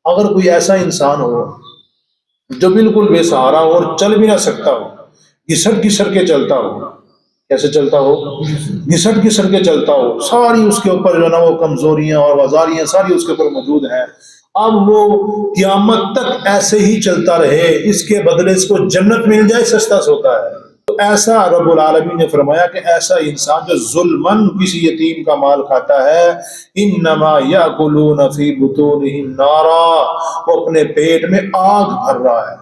اگر کوئی ایسا انسان ہو جو بالکل بے سہارا ہو اور چل بھی نہ سکتا ہو، گھسٹ گھسٹ کے چلتا ہو، کیسے چلتا ہو؟ گھسٹ گھسٹ کے چلتا ہو، ساری اس کے اوپر جو نا وہ کمزوریاں اور وزاریاں ساری اس کے اوپر موجود ہیں، اب وہ قیامت تک ایسے ہی چلتا رہے، اس کے بدلے اس کو جنت مل جائے سستا سوتا ہے۔ تو ایسا رب العالمین نے فرمایا کہ ایسا انسان جو ظلمن کسی یتیم کا مال کھاتا ہے، انما یاکلون فی بطونہم نارا، وہ اپنے پیٹ میں آگ بھر رہا ہے۔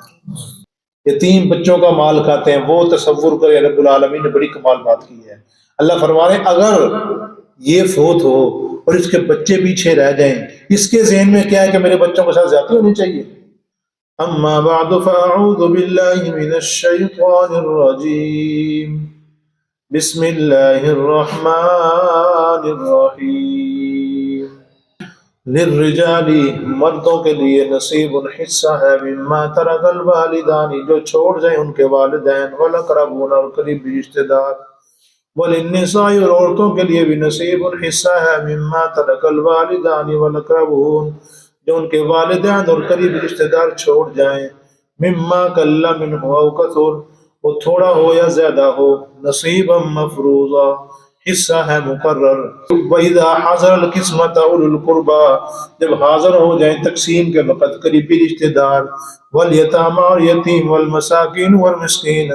یتیم بچوں کا مال کھاتے ہیں، وہ تصور کرے، رب العالمین نے بڑی کمال بات کی ہے۔ اللہ فرما رہے ہیں اگر یہ فوت ہو اور اس کے بچے پیچھے رہ جائیں، اس کے ذہن میں کیا ہے کہ میرے بچوں کے ساتھ زیادتی ہونی چاہیے۔ اما بعد فاعوذ باللہ من الشیطان الرجیم، بسم اللہ الرحمن الرحیم۔ للرجال، مردوں کے لیے، نصیب حصہ ہے، مما ترک الوالدان، جو چھوڑ جائیں ان کے والدین، والاقربون، اور قریبی رشتہ دار، وللنساء، اور عورتوں کے لیے بھی نصیب حصہ ہے، مما ترک الوالدان والاقربون، جو ان کے والدین اور قریبی رشتہ دار چھوڑ جائیں، مما قل منہ او کثر، وہ تھوڑا ہو یا زیادہ ہو، نصیبا مفروضا، حصہ ہے مقرر۔ وَإِذَا حَضَرَ الْقِسْمَةَ أُولُو الْقُرْبَىٰ، جب حاضر ہو جائیں تقسیم کے وقت قریبی رشتہ دار، وَالْيَتَامَىٰ، اور یتیم، وَالْمَسَاكِينُ، والمسکین،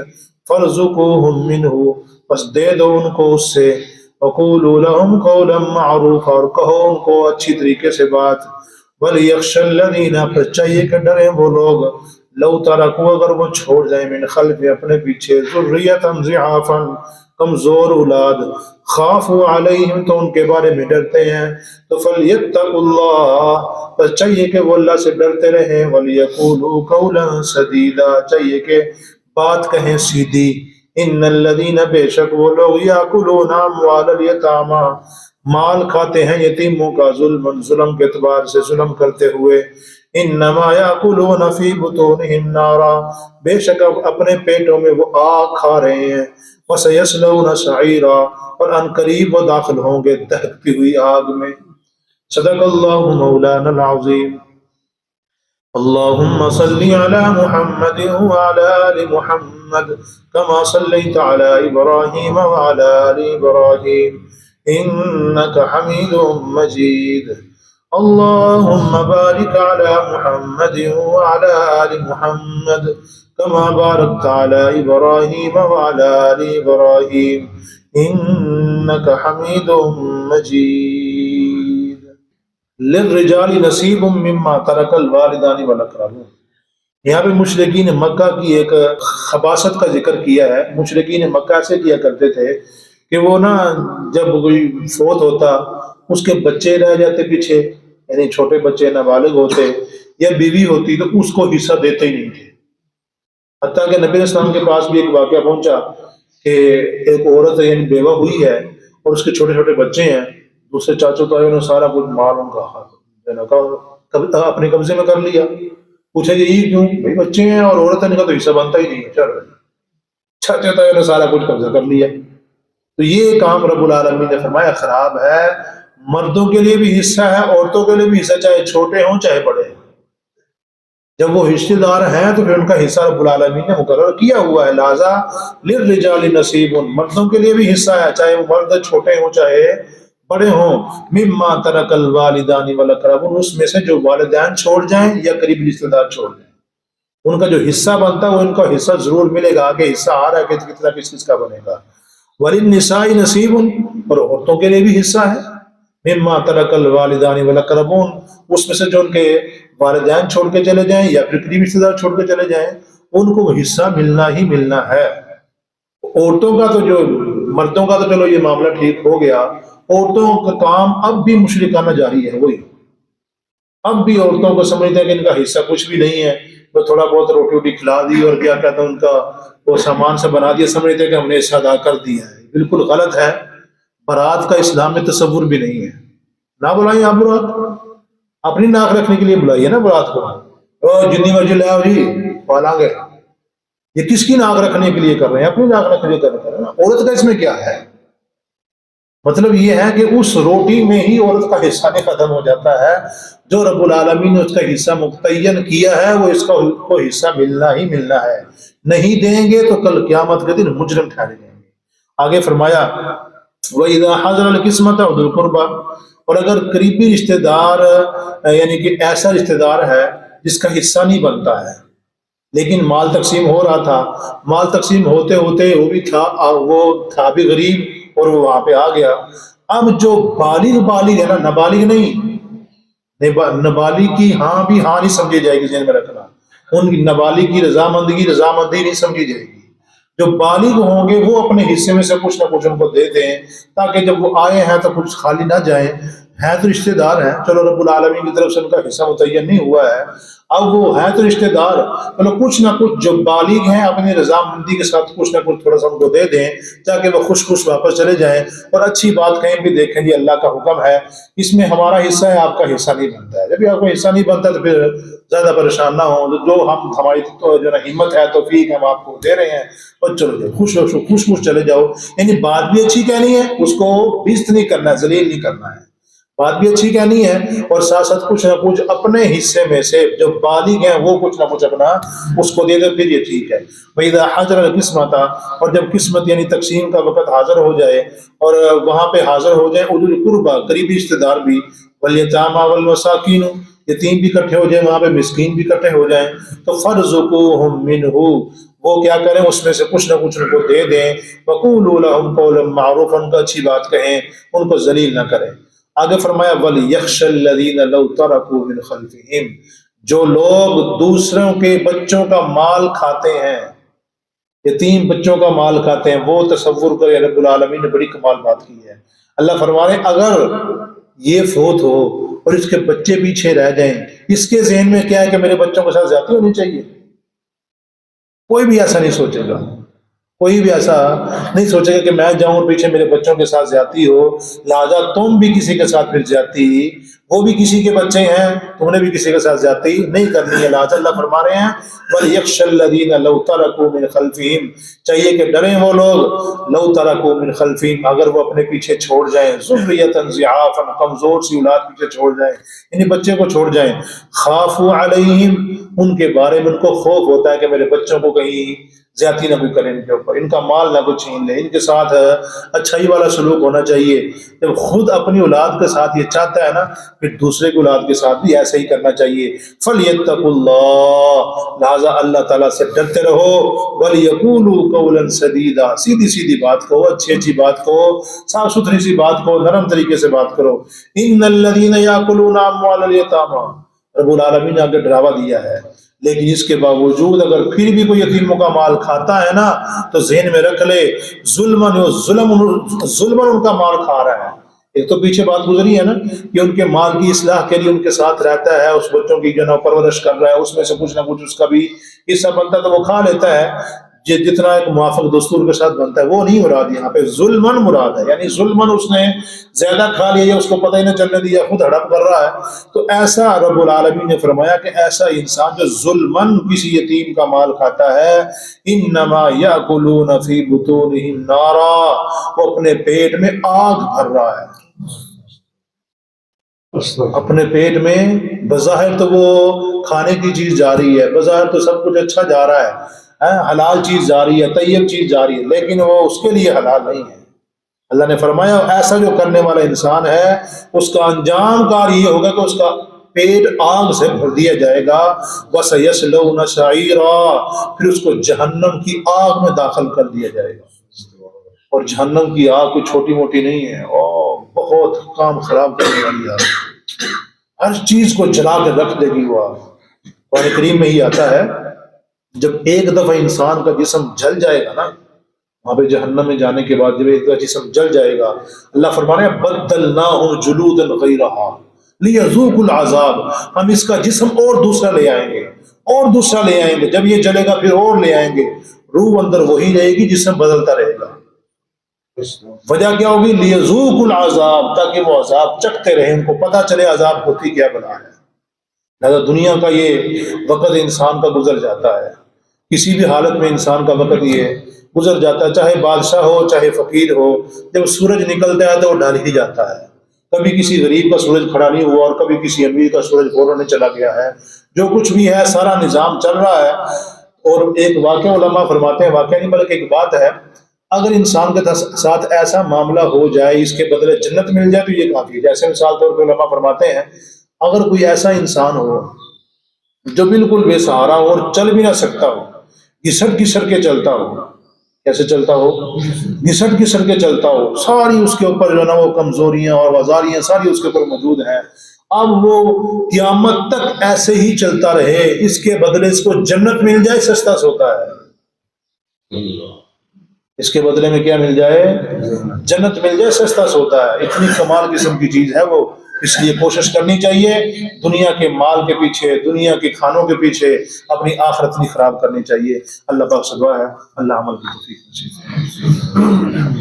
فَارْزُقُوهُم مِّنْهُ، بس دے دو ان کو اس سے، وَقُولُوا لَهُمْ قَوْلًا مَّعْرُوفًا، اور کہو ان کو اچھی طریقے سے بات، وَلْيَخْشَ الَّذِينَ، پھر چاہیے کہ ڈریں وہ لوگ، لو ترکوا، اگر وہ چھوڑ جائیں، من خلف، اپنے پیچھے، ذریۃ ضعافا، کمزور اولاد، خافوا علیہم، تو ان کے بارے میں ڈرتے ہیں، تو فلیتقوا اللہ، بس چاہیے کہ وہ اللہ سے ڈرتے رہیں، ولیقولوا قولا سدیدا، چاہیے کہ بات کہیں سیدھی، ان الذین، بے شک وہ لوگ، یاکلون اموال الیتامی، مال کھاتے ہیں یتیموں کا، ظلم، ظلم کے اعتبار سے ظلم کرتے ہوئے، انما یاکلون فی بطونہم نارا، بے شک اپنے پیٹوں میں وہ آگ کھا رہے ہیں، وسیصلون سعیرا، اور ان قریب وہ داخل ہوں گے دہکتی ہوئی آگ میں۔ صدق اللہ مولانا العظیم۔ اللہم صلی علی محمد وعلی آل محمد کما صلیت علی ابراہیم وعلی آل ابراہیم انک حمید مجید۔ اللہم بارک علی محمد وعلی آل محمد کما بارکت علی ابراہیم وعلی آل ابراہیم انک حمید مجید۔ للرجال نصیب مما ترک الوالدان والاقربون، یہاں پہ مشرکین مکہ کی ایک خباثت کا ذکر کیا ہے۔ مشرکین مکہ ایسے کیا کرتے تھے کہ وہ نا جب کوئی فوت ہوتا اس کے بچے رہ جاتے پیچھے، یعنی چھوٹے بچے نابالغ ہوتے، یا بیوی ہوتی تو اس کو حصہ دیتے ہی نہیں تھے۔ حتیٰ کہ نبی علیہ السلام کے پاس بھی ایک واقعہ پہنچا کہ ایک عورت یعنی بیوہ ہوئی ہے اور اس کے چھوٹے چھوٹے بچے ہیں، دوسرے چاچوں تاؤں نے سارا کچھ مال ان کا اپنے قبضے میں کر لیا۔ پوچھا کہ یہ کیوں؟ بھائی بچے ہیں اور عورت ان کا تو حصہ بنتا ہی نہیں ہے، چل چاچے تاؤں نے سارا کچھ قبضہ کر لیا۔ تو یہ کام رب العالمین نے فرمایا خراب ہے۔ مردوں کے لیے بھی حصہ ہے، عورتوں کے لیے بھی حصہ، چاہے چھوٹے ہوں چاہے بڑے ہوں۔ جب وہ رشتہ دار ہیں تو پھر ان کا حصہ رب العالمین نے مقرر کیا ہوا ہے، لہذا للرجال نصیب، مردوں کے لیے بھی حصہ ہے، چاہے وہ مرد چھوٹے ہوں چاہے بڑے ہوں، مما ترک الوالدان والاقربون، اس میں سے جو والدین چھوڑ جائیں یا قریبی رشتہ دار چھوڑ جائیں، ان کا جو حصہ بنتا ہے وہ ان کا حصہ ضرور ملے گا۔ آگے حصہ آ رہا ہے کہ کتنا کس کس کا بنے گا۔ وللنساء نصیب، اور عورتوں کے لیے بھی حصہ ہے، مما ترک الوالدان والاقربون، اس میں سے جو ان کے والدین چھوڑ کے چلے جائیں یا پھر قریبی رشتہ دار چھوڑ کے چلے جائیں، ان کو حصہ ملنا ہی ملنا ہے۔ عورتوں کا تو جو مردوں کا تو چلو یہ معاملہ ٹھیک ہو گیا، عورتوں کا کام اب بھی مشرکانہ جاری ہے۔ وہی اب بھی عورتوں کو سمجھتے ہیں کہ ان کا حصہ کچھ بھی نہیں ہے، وہ تھوڑا بہت روٹی ووٹی کھلا دی اور کیا کہتے ہیں ان کا وہ سامان سے بنا دیا، سمجھتے ہیں کہ ہم نے حصہ ادا کر دیا ہے۔ بالکل غلط ہے، برات کا اسلام میں تصور بھی نہیں ہے۔ نہ بلائیں آپ برات، اپنی ناک رکھنے کے لیے بلائیے نا برات کو، جتنی مرضی لے آؤ جی پالیں گے۔ یہ کس کی ناک رکھنے کے لیے کر رہے ہیں؟ اپنی ناک رکھنے کے لیے کر رہے ہیں نا۔ عورت کا اس میں کیا ہے؟ مطلب یہ ہے کہ اس روٹی میں ہی عورت کا حصہ نہیں ختم ہو جاتا ہے، جو رب العالمین نے اس کا حصہ متعین کیا ہے وہ اس کو حصہ ملنا ہی ملنا ہے، نہیں دیں گے تو کل قیامت کے دن مجرم ٹھہرے جائیں گے۔ آگے فرمایا وَإِذَا حَضَرَ الْقِسْمَةَ أُولُو الْقُرْبَىٰ، اور اگر قریبی رشتہ دار یعنی کہ ایسا رشتہ دار ہے جس کا حصہ نہیں بنتا ہے لیکن مال تقسیم ہو رہا تھا، مال تقسیم ہوتے ہوتے وہ تھا بھی غریب اور وہ وہاں پہ آ گیا، اب جو بالغ ہے نا، نابالغ نہیں، نابالغ کی ہاں بھی ہاں نہیں سمجھی جائے گی، ذہن میں رکھنا، ان کی نابالغ کی رضامندی نہیں سمجھی جائے گی، جو بالغ ہوں گے وہ اپنے حصے میں سے کچھ نہ کچھ ان کو دے دیں تاکہ جب وہ آئے ہیں تو کچھ خالی نہ جائیں، ہیں تو رشتہ دار ہیں، چلو رب العالمین کی طرف سے ان کا حصہ متعین نہیں ہوا ہے، اب وہ ہیں تو رشتہ دار، چلو کچھ نہ کچھ جو بالغ ہیں اپنی رضامندی کے ساتھ کچھ نہ کچھ تھوڑا سا ان کو دے دیں تاکہ وہ خوش واپس چلے جائیں، اور اچھی بات کہیں بھی دیکھیں جی اللہ کا حکم ہے، اس میں ہمارا حصہ ہے، آپ کا حصہ نہیں بنتا ہے، جب آپ کا حصہ نہیں بنتا تو پھر زیادہ پریشان نہ ہوں، جو ہماری جو ہمت ہے توفیق ہم آپ کو دے رہے ہیں، اور چلو جاؤ خوش چلے جاؤ، یعنی بات بھی اچھی کہنی ہے، اس کو بیست نہیں کرنا ہے، ذلیل نہیں کرنا ہے، بات بھی اچھی کہنی ہے، اور ساتھ ساتھ کچھ نہ کچھ اپنے حصے میں سے جو بالغ ہیں وہ کچھ نہ کچھ اپنا اس کو دے دے، پھر یہ ٹھیک ہے۔ وَإِذَا حَضَرَ الْقِسْمَةَ، اور جب قسمت یعنی تقسیم کا وقت حاضر ہو جائے اور وہاں پہ حاضر ہو جائیں اولو القربیٰ، قریبی رشتہ دار بھی، وَالْيَتَامَىٰ وَالْمَسَاكِينُ، یتیم بھی اکٹھے ہو جائیں، وہاں پہ مسکین بھی اکٹھے ہو جائیں، تو فَارْزُقُوهُم مِّنْهُ، وہ کیا کریں اس میں سے کچھ نہ کچھ ان کو دے دیں، وَقُولُوا لَهُمْ قَوْلًا مَّعْرُوفًا، ان کو اچھی بات کہیں، ان کو ذلیل نہ کریں۔ آگے فرمایا وَلْيَخْشَ الَّذِينَ لَوْ تَرَكُوا مِنْ خَلْفِهِمْ، جو لوگ دوسروں کے بچوں کا مال کھاتے ہیں، یتیم بچوں کا مال کھاتے ہیں، وہ تصور کرے، رب العالمین نے بڑی کمال بات کی ہے، اللہ فرمانے اگر یہ فوت ہو اور اس کے بچے پیچھے رہ جائیں، اس کے ذہن میں کیا ہے کہ میرے بچوں کے ساتھ زیادتی ہونی چاہیے، کوئی بھی ایسا نہیں سوچے گا، کوئی بھی ایسا نہیں سوچے گا کہ میں جاؤں اور پیچھے میرے بچوں کے ساتھ زیادتی ہو، لہذا تم بھی کسی کے ساتھ پھر زیادتی، وہ بھی کسی کے بچے ہیں، تم نے بھی کسی کے ساتھ زیادتی نہیں کرنی ہے، لہذا اللہ فرما رہے ہیں وَلْيَخْشَ الَّذِينَ لَوْ تَرَكُوا مِنْ خَلْفِهِمْ، چاہیے کہ ڈریں وہ لوگ، لَوْ تَرَكُوا مِنْ خَلْفِهِمْ، اگر وہ اپنے پیچھے چھوڑ جائیں، ذُرِّيَّةً ضِعَافًا، کمزور سی اولاد پیچھے چھوڑ جائیں، یعنی بچے کو چھوڑ جائیں، خَافُوا عَلَيْهِمْ، ان کے بارے میں ان کو خوف ہوتا ہے کہ میرے بچوں کو کہیں زیادتی نہ کوئی کرے ان کے اوپر، ان کا مال نہ کوئی چھین لے، ان کے ساتھ اچھائی والا سلوک ہونا چاہیے، جب خود اپنی اولاد کے ساتھ یہ چاہتا ہے نا، پھر دوسرے کی اولاد کے ساتھ بھی ایسا ہی کرنا چاہیے۔ فَلْيَتَّقُوا اللَّهَ، لہٰذا اللہ تعالیٰ سے ڈرتے رہو، وَلْيَقُولُوا قَوْلًا سَدِيدًا، سیدھی سیدھی بات کہو، اچھی اچھی بات کہو، صاف ستھری سی بات کہو، نرم طریقے سے بات کرو۔ إِنَّ الَّذِينَ يَأْكُلُونَ أَمْوَالَ الْيَتَامَىٰ، رب العالمین نے آگے ڈراوا دیا ہے، لیکن اس کے باوجود اگر پھر بھی کوئی یتیموں کا مال کھاتا ہے نا تو ذہن میں رکھ لے ظلم ان کا مال کھا رہا ہے۔ ایک تو پیچھے بات گزری ہے نا کہ ان کے مال کی اصلاح کے لیے ان کے ساتھ رہتا ہے، اس بچوں کی جو ہے پرورش کر رہا ہے، اس میں سے کچھ نہ کچھ اس کا بھی حصہ بنتا ہے تو وہ کھا لیتا ہے، جتنا ایک موافق دستور کے ساتھ بنتا ہے، وہ نہیں مراد، یہاں پہ ظلمن مراد ہے، یعنی ظلمن اس نے زیادہ کھا لیا یا اس کو پتہ ہی نہ چلنے دیا، خود ہڑپ کر رہا ہے، تو ایسا رب العالمین نے فرمایا کہ ایسا انسان جو ظلمن کسی یتیم کا مال کھاتا ہے، انما یاکلون فی بطونہم نارا، وہ اپنے پیٹ میں آگ بھر رہا ہے، اپنے پیٹ میں بظاہر تو وہ کھانے کی چیز جا رہی ہے، بظاہر تو سب کچھ اچھا جا رہا ہے، حلال چیز جا رہی ہے، طیب چیز جا رہی ہے، لیکن وہ اس کے لیے حلال نہیں ہے۔ اللہ نے فرمایا ایسا جو کرنے والا انسان ہے اس کا انجام کار یہ ہوگا کہ اس کا پیٹ آگ سے بھر دیا جائے گا، وَسَيَصْلَوْنَ سَعِيرًا، پھر اس کو جہنم کی آگ میں داخل کر دیا جائے گا، اور جہنم کی آگ کوئی چھوٹی موٹی نہیں ہے، بہت کام خراب کرنے والی آگ، ہر چیز کو جلا کے رکھ دے گی وہ آگ۔ قرآن کریم میں ہی آتا ہے جب ایک دفعہ انسان کا جسم جل جائے گا نا، وہاں پہ جہنم میں جانے کے بعد جب ایک دفعہ جسم جل جائے گا، اللہ فرمانے بَدَّلْنَاهُمْ جُلُودًا غَيْرَهَا لِيَذُوقُوا الْعَذَابَ، ہم اس کا جسم اور دوسرا لے آئیں گے، اور دوسرا لے آئیں گے، جب یہ جلے گا پھر اور لے آئیں گے، روح اندر وہی رہے گی، جسم بدلتا رہے گا۔ وجہ کیا ہوگی؟ لِيَذُوقُوا الْعَذَابَ، تاکہ وہ عذاب چکھتے رہیں، ان کو پتہ چلے عذاب ہوتی کیا بلا ہے۔ لہذا دنیا کا یہ وقت انسان کا گزر جاتا ہے، کسی بھی حالت میں انسان کا وقت یہ گزر جاتا ہے، چاہے بادشاہ ہو چاہے فقیر ہو، جب سورج نکلتا ہے تو وہ ڈال ہی جاتا ہے۔ کبھی کسی غریب کا سورج کھڑا نہیں ہوا اور کبھی کسی امیر کا سورج فوراً چلا گیا ہے۔ جو کچھ بھی ہے سارا نظام چل رہا ہے۔ اور ایک واقعہ علماء فرماتے ہیں، واقعہ نہیں بلکہ ایک بات ہے، اگر انسان کے ساتھ ایسا معاملہ ہو جائے اس کے بدلے جنت مل جائے تو یہ کافی ہے۔ جیسے مثال طور پہ علماء فرماتے ہیں، اگر کوئی ایسا انسان ہو جو بالکل بے سہارا ہو اور چل بھی نہ سکتا ہو، گھسٹ گھسٹ کے چلتا ہو، کیسے چلتا ہو؟ گھسٹ گھسٹ کے چلتا ہو، ساری اس کے اوپر جو ہے نا وہ کمزوریاں اور وزاریاں ساری اس کے اوپر موجود ہیں، اب وہ قیامت تک ایسے ہی چلتا رہے، اس کے بدلے اس کو جنت مل جائے سستا سوتا ہے۔ اس کے بدلے میں کیا مل جائے؟ جنت مل جائے سستا سوتا ہے۔ اتنی کمال قسم کی چیز ہے وہ، اس لیے کوشش کرنی چاہیے دنیا کے مال کے پیچھے، دنیا کے کھانوں کے پیچھے اپنی آخرت نہیں خراب کرنی چاہیے۔ اللہ پاک سے دعا ہے اللہ عمل کی توفیق نصیب فرمائے۔